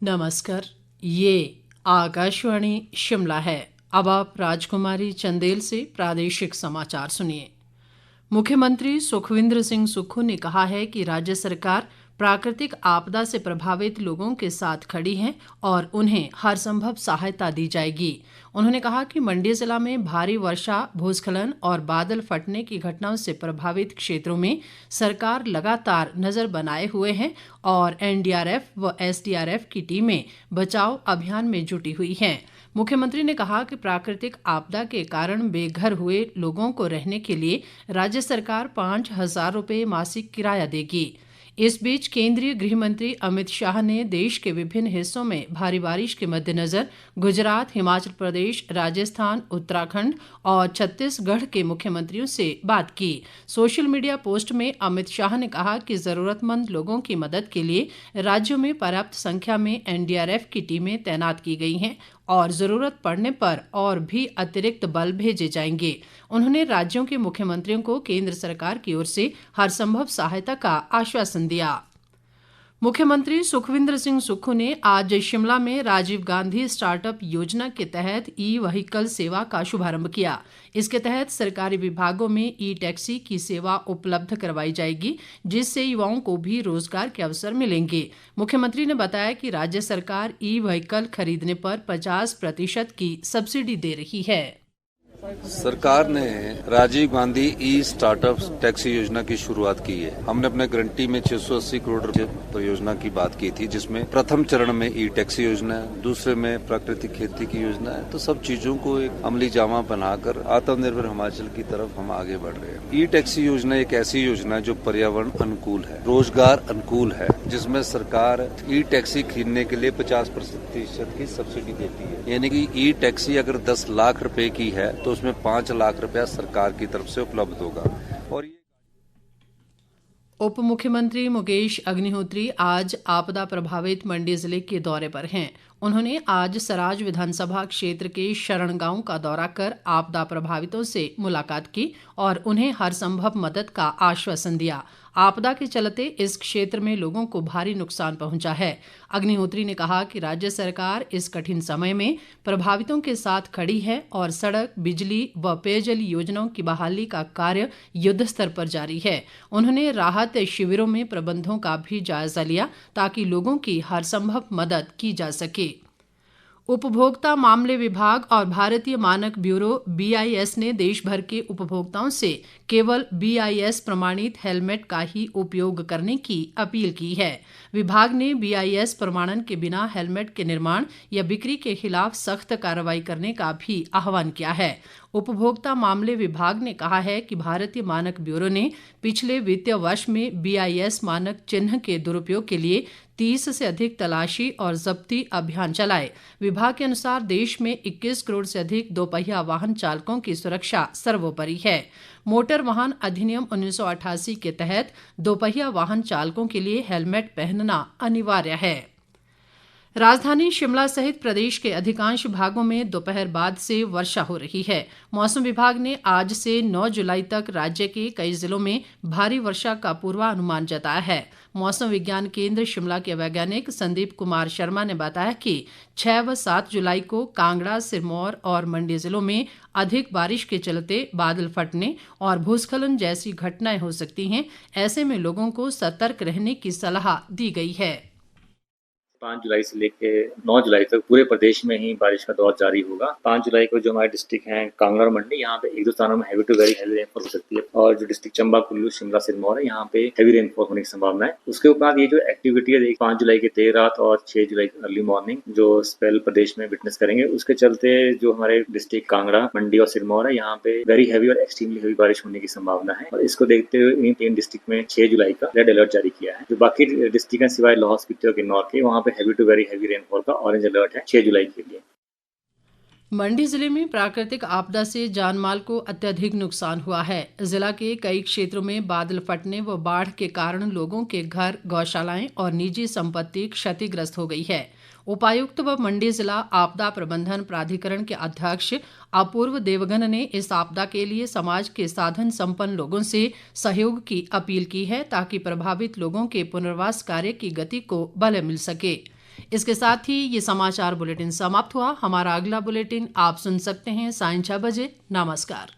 नमस्कार। ये आकाशवाणी शिमला है। अब आप राजकुमारी चंदेल से प्रादेशिक समाचार सुनिए। मुख्यमंत्री सुखविंदर सिंह सुक्खू ने कहा है कि राज्य सरकार प्राकृतिक आपदा से प्रभावित लोगों के साथ खड़ी है और उन्हें हर संभव सहायता दी जाएगी। उन्होंने कहा कि मंडी जिला में भारी वर्षा, भूस्खलन और बादल फटने की घटनाओं से प्रभावित क्षेत्रों में सरकार लगातार नजर बनाए हुए है और एनडीआरएफ व एसडीआरएफ की टीमें बचाव अभियान में जुटी हुई हैं। मुख्यमंत्री ने कहा कि प्राकृतिक आपदा के कारण बेघर हुए लोगों को रहने के लिए राज्य सरकार 5,000 रुपये मासिक किराया देगी। इस बीच केंद्रीय गृह मंत्री अमित शाह ने देश के विभिन्न हिस्सों में भारी बारिश के मद्देनजर गुजरात, हिमाचल प्रदेश, राजस्थान, उत्तराखंड और छत्तीसगढ़ के मुख्यमंत्रियों से बात की। सोशल मीडिया पोस्ट में अमित शाह ने कहा कि जरूरतमंद लोगों की मदद के लिए राज्यों में पर्याप्त संख्या में एनडीआरएफ की टीमें तैनात की गई हैं और जरूरत पड़ने पर और भी अतिरिक्त बल भेजे जाएंगे। उन्होंने राज्यों के मुख्यमंत्रियों को केंद्र सरकार की ओर से हर संभव सहायता का आश्वासन दिया। मुख्यमंत्री सुखविंदर सिंह सुक्खू ने आज शिमला में राजीव गांधी स्टार्टअप योजना के तहत ई व्हीकल सेवा का शुभारंभ किया। इसके तहत सरकारी विभागों में ई टैक्सी की सेवा उपलब्ध करवाई जाएगी, जिससे युवाओं को भी रोजगार के अवसर मिलेंगे। मुख्यमंत्री ने बताया कि राज्य सरकार ई व्हीकल खरीदने पर 50% की सब्सिडी दे रही है। सरकार ने राजीव गांधी ई स्टार्टअप टैक्सी योजना की शुरुआत की है। हमने अपने गारंटी में 680 करोड़ रुपए परियोजना की बात की थी, जिसमें प्रथम चरण में ई टैक्सी योजना है, दूसरे में प्राकृतिक खेती की योजना है। तो सब चीजों को एक अमली जामा बनाकर आत्मनिर्भर हिमाचल की तरफ हम आगे बढ़ रहे हैं। ई टैक्सी योजना एक ऐसी योजना है जो पर्यावरण अनुकूल है, रोजगार अनुकूल है, जिसमें सरकार ई टैक्सी खरीदने के लिए 50% की सब्सिडी देती है। यानी कि ई टैक्सी अगर 10 लाख रुपए की है तो उसमें 5 लाख रुपया सरकार की तरफ से उपलब्ध होगा। और उप मुख्यमंत्री मुकेश अग्निहोत्री आज आपदा प्रभावित मंडी जिले के दौरे पर हैं। उन्होंने आज सराज विधानसभा क्षेत्र के शरण गांव का दौरा कर आपदा प्रभावितों से मुलाकात की और उन्हें हर संभव मदद का आश्वासन दिया। आपदा के चलते इस क्षेत्र में लोगों को भारी नुकसान पहुंचा है। अग्निहोत्री ने कहा कि राज्य सरकार इस कठिन समय में प्रभावितों के साथ खड़ी है और सड़क, बिजली व पेयजल योजनाओं की बहाली का कार्य युद्ध स्तर पर जारी है। उन्होंने राहत शिविरों में प्रबंधों का भी जायजा लिया ताकि लोगों की हर संभव मदद की जा सके। उपभोक्ता मामले विभाग और भारतीय मानक ब्यूरो BIS ने देश भर के उपभोक्ताओं से केवल BIS प्रमाणित हेलमेट का ही उपयोग करने की अपील की है। विभाग ने BIS प्रमाणन के बिना हेलमेट के निर्माण या बिक्री के खिलाफ सख्त कार्रवाई करने का भी आह्वान किया है। उपभोक्ता मामले विभाग ने कहा है कि भारतीय मानक ब्यूरो ने पिछले वित्तीय वर्ष में BIS मानक चिन्ह के दुरुपयोग के लिए 30 से अधिक तलाशी और जब्ती अभियान चलाए। विभाग के अनुसार देश में 21 करोड़ से अधिक दोपहिया वाहन चालकों की सुरक्षा सर्वोपरि है। मोटर वाहन अधिनियम 1988 के तहत दोपहिया वाहन चालकों के लिए हेलमेट पहनना अनिवार्य है। राजधानी शिमला सहित प्रदेश के अधिकांश भागों में दोपहर बाद से वर्षा हो रही है। मौसम विभाग ने आज से 9 जुलाई तक राज्य के कई जिलों में भारी वर्षा का पूर्वानुमान जताया है। मौसम विज्ञान केंद्र शिमला के वैज्ञानिक संदीप कुमार शर्मा ने बताया कि 6 व 7 जुलाई को कांगड़ा, सिरमौर और मंडी जिलों में अधिक बारिश के चलते बादल फटने और भूस्खलन जैसी घटनाएं हो सकती हैं। ऐसे में लोगों को सतर्क रहने की सलाह दी गई है। 5 जुलाई से लेके 9 जुलाई तक पूरे प्रदेश में ही बारिश का दौर जारी होगा। 5 जुलाई को जो हमारे डिस्ट्रिक्ट हैं कांगड़ा और मंडी, यहाँ पे एक दो स्थानों में heavy to very heavy rainfall हो सकती है और जो डिस्ट्रिक्ट चंबा, कुल्लू, शिमला, सिरमौर है, यहाँ पे हैवी रेनफॉल होने की संभावना है। उसके उपरांत ये जो एक्टिविटी है 5 जुलाई की देर रात और 6 जुलाई की अर्ली मॉर्निंग जो स्पेल प्रदेश में विटनेस करेंगे, उसके चलते जो हमारे डिस्ट्रिक्ट कांगड़ा, मंडी और सिरमौर है, यहाँ पे वेरी हैवी और एक्सट्रीमली हैवी बारिश होने की संभावना है। और इसको देखते हुए इन 3 डिस्ट्रिक्ट में 6 जुलाई का रेड अलर्ट जारी किया है। जो बाकी डिस्ट्रिक्ट है सिवाय लाहौल स्पीति और किन्नौर के, वहाँ पे heavy to very heavy rainfall का ऑरेंज अलर्ट है 6 जुलाई के लिए। मंडी जिले में प्राकृतिक आपदा से जानमाल को अत्यधिक नुकसान हुआ है। जिला के कई क्षेत्रों में बादल फटने व बाढ़ के कारण लोगों के घर, गौशालाएं और निजी संपत्ति क्षतिग्रस्त हो गई है। उपायुक्त व मंडी जिला आपदा प्रबंधन प्राधिकरण के अध्यक्ष अपूर्व देवगन ने इस आपदा के लिए समाज के साधन संपन्न लोगों से सहयोग की अपील की है ताकि प्रभावित लोगों के पुनर्वास कार्य की गति को बल मिल सके। इसके साथ ही ये समाचार बुलेटिन समाप्त हुआ। हमारा अगला बुलेटिन आप सुन सकते हैं सायं 6 बजे। नमस्कार।